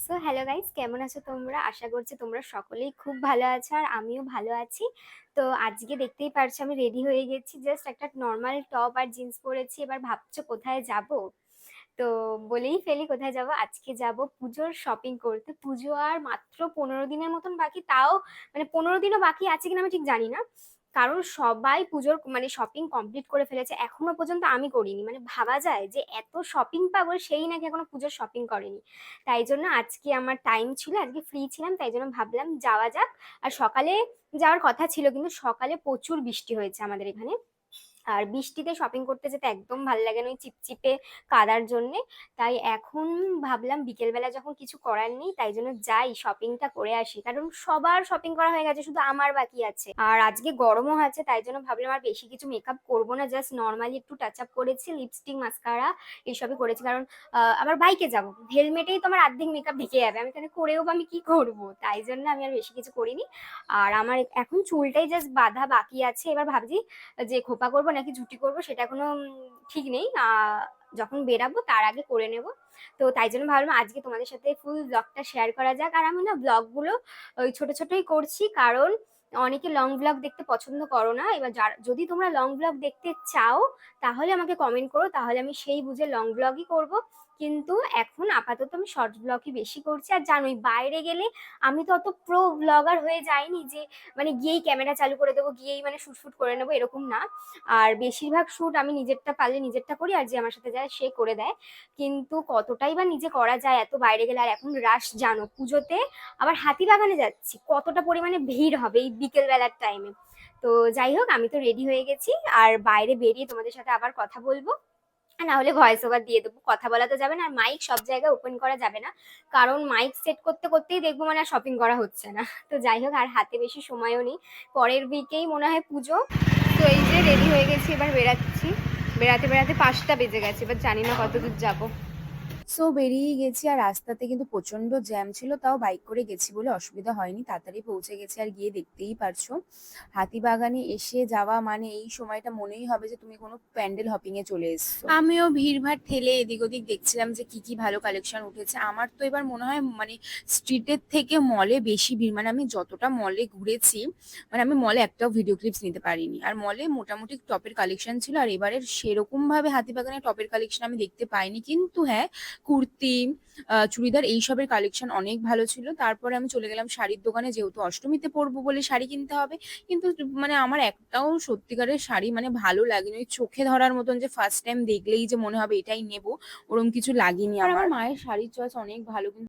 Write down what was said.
So hello guys, কেমন আছো তোমরা? আশা করছি তোমরা সকলেই খুব ভালো আছো আর আমিও ভালো আছি। তো আজকে দেখতেই পারছো আমি রেডি হয়ে গেছি, জাস্ট একটা নর্মাল টপ আর জিন্স পরেছি। এবার ভাবছো কোথায় যাব? তো বলেই ফেলি কোথায় যাব। আজকে যাব পুজোর শপিং করতে। পুজো আর মাত্র 15 দিনের মতন বাকি, তাও মানে 15 দিনও বাকি আছে কিনা আমি ঠিক জানি না, কারণ সবাই পুজোর মানে শপিং কমপ্লিট করে ফেলেছে, এখনো পর্যন্ত আমি করিনি। মানে ভাবা যায় যে এত শপিং পাগল সেই নাকি এখনো পুজোর শপিং করেনি। তাই জন্য আজকে আমার টাইম ছিল, আজকে ফ্রি ছিলাম, তাই জন্য ভাবলাম যাওয়া যাক। আর সকালে যাওয়ার কথা ছিল, কিন্তু সকালে প্রচুর বৃষ্টি হয়েছে আমাদের এখানে। আর বৃষ্টিতে শপিং করতে যেতে একদম ভালো লাগে না, ওই চিপচিপে কাদার জন্যে। তাই এখন ভাবলাম বিকেলবেলা যখন কিছু করার নেই, তাই জন্য যাই শপিংটা করে আসি, কারণ সবার শপিং করা হয়ে গেছে, শুধু আমার বাকি আছে। আর আজকে গরমও আছে, তাই জন্য ভাবলাম আর বেশি কিছু মেকআপ করবো না, জাস্ট নর্মালি একটু টাচ আপ করেছি, লিপস্টিক মাস্কারা এইসবই করেছি। কারণ আবার বাইকে যাবো, হেলমেটেই তোমার অর্ধেক মেকআপ ঢেকে যাবে, আমি তাহলে করেও বা আমি কি করবো, তাই জন্য আমি আর বেশি কিছু করিনি। আর আমার এখন চুলটাই জাস্ট বাঁধা বাকি আছে, এবার ভাবছি যে খোপা করব নাকি ঝুটি করব সেটা কোনো ঠিক নেই। যখন বেরাবো তার আগে করে নেব। তো তাই জন্য ভাবলাম আজকে তোমাদের সাথে ফুল ব্লগটা শেয়ার করা যাক। আর আমি না ব্লগগুলো ওই ছোট ছোটই করছি, কারণ অনেকে লং ব্লগ দেখতে পছন্দ করো না। এবার যদি তোমরা লং ব্লগ দেখতে চাও তাহলে আমাকে কমেন্ট করো, তাহলে আমি সেই বুঝে লং ব্লগই করব। কিন্তু এখন আপাতত আমি শর্ট ব্লগই বেশি করছি। আর জানোই বাইরে গেলে আমি তো অত প্রো ব্লগার হয়ে যাইনি যে মানে গিয়েই ক্যামেরা চালু করে দেবো, গিয়েই মানে শুট শুট করে নেবো, এরকম না। আর বেশিরভাগ শুট আমি নিজেরটা পারলে নিজেরটা করি, আর যে আমার সাথে যায় সে করে দেয়। কিন্তু কতটাই বা নিজে করা যায় এত বাইরে গেলে। আর এখন রাশ জানো, পুজোতে আবার হাতিবাগানে যাচ্ছি, কতটা পরিমাণে ভিড় হবে এই বিকেল বেলার টাইমে। তো যাই হোক, আমি তো রেডি হয়ে গেছি, আর বাইরে বেরিয়ে তোমাদের সাথে আবার কথা বলবো। আর না হলে ভয়েস ওভার দিয়ে দেবো, কথা বলা তো যাবে না, আর মাইক সব জায়গায় ওপেন করা যাবে না, কারণ মাইক সেট করতে করতেই দেখবো মানে আর শপিং করা হচ্ছে না। তো যাই হোক, আর হাতে বেশি সময়ও নেই, পরের উইকেই মনে হয় পুজো। তো এই যে রেডি হয়ে গেছি, এবার বেরাচ্ছি। বেরাতে বেরাতে 5টা বেজে গেছে, এবার জানি না কত দূর যাবো। সো বেরিয়ে গেছি। আর রাস্তাতে কিন্তু প্রচন্ড জ্যাম ছিল, তাও বাইক করে গেছি বলে অসুবিধা হয়নি, তাড়াতাড়ি পৌঁছে গেছি। আর গিয়ে দেখতেই পারছো, হাতিবাগানে এসে যাওয়া মানে এই সময়টা মনেই হবে যে তুমি কোনো প্যান্ডেল হপিং এ চলে এসেছো। আমিও ভিড়ভাড় ঠেলে এদিক ওদিক দেখছিলাম যে কি কি ভালো কালেকশন উঠেছে। আমার তো এবার মনে হয় মানে স্ট্রিটের থেকে মলে বেশি ভিড়। মানে আমি যতটা মলে ঘুরেছি, মানে আমি মলে একটাও ভিডিও ক্লিপস নিতে পারিনি। আর মলে মোটামুটি টপের কালেকশন ছিল, আর এবারের সেরকম ভাবে হাতিবাগানে টপের কালেকশন আমি দেখতে পাইনি। কিন্তু হ্যাঁ, কুর্তি, চুড়িদার এইসবের কালেকশন অনেক ভালো ছিল। তারপরে আমি চলে গেলাম শাড়ির দোকানে, যেহেতু অষ্টমীতে পরবো বলে শাড়ি কিনতে হবে। কিন্তু মানে আমার একটাও সত্যিকারের শাড়ি মানে ভালো লাগেনি। ওই চোখে ধরার মতন যে ফার্স্ট টাইম দেখলেই যে মনে হবে এটাই নেব, ওরকম কিছু লাগেনি আমার। আমার মায়ের শাড়ির চয়েস অনেক ভালো, কিন্তু